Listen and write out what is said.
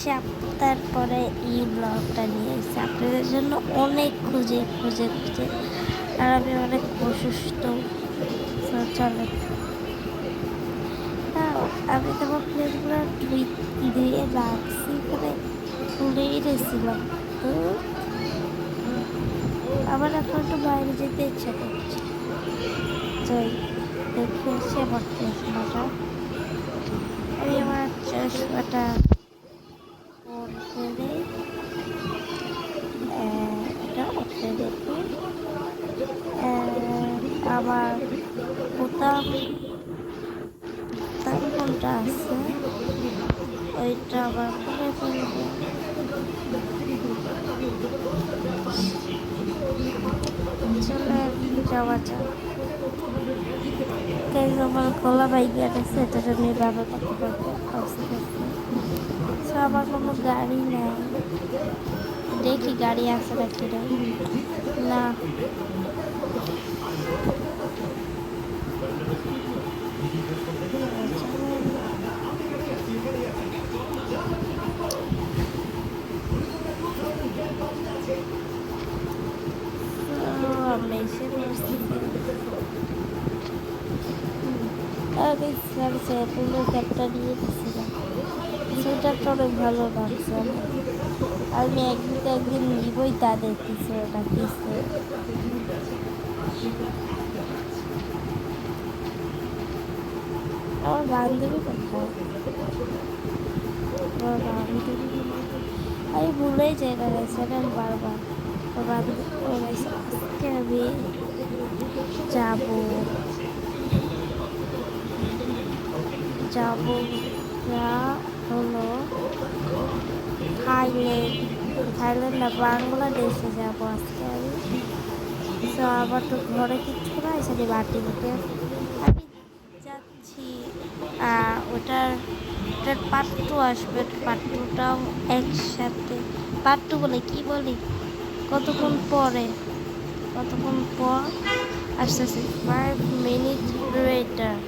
সপ্তাহ পরে এই ব্লগটা নিয়ে এসেছি আপনাদের জন্য। অনেক খুঁজে আর আমি অনেক অসুস্থ। চলে আমি তোমার প্লেটগুলো ধুয়ে রাখছি, মানে ভুলেই গেছিলাম। তো আমার এখন একটু বাইরে যেতে ইচ্ছা করছে। যাই দেখে এসে আমার চশমাটা, আমি আমার চশমাটা ফোন করে এটা ওপরে রেখে আমার বোতাম কোনটা আছে ওইটা আবার করে ফেলবো। চলে যাওয়া যাক। আমার গলা বাইকে আছে, এটা জন্য বাবা করতে পারবো আস্তে আস্তে। আমার কোনো গাড়ি নাই, দেখি গাড়ি আছে নাকি না। আমরা এসে পড়ছি। আমি স্যাম্পলের ক্যাপটা নিয়ে দিচ্ছিলাম, সোয়েটারটা অনেক ভালো লাগছে আমার। আমি একদিন নিবই, তা দেখতেছি ওটা কিসে। আমার বান্ধবী কোথায়? আমার বান্ধবী আমি ভুলেই যাই না রেস্টুরেন্ট বারবার। আমার বান্ধবী আজকে আমি যাবো হলো থাইল্যান্ড না বাংলাদেশে যাবো আজকে আমি। তো আবার তো ঘরে কিচ্ছু নাই, সেটি বাটি দিতে আমি যাচ্ছি। ওটার পার্ট 2 আসবে, পার্ট 2টাও একসাথে। পার্ট 2 বলে কি বলি, কতক্ষণ পর আসতেছে 5 মিনিট লেটার।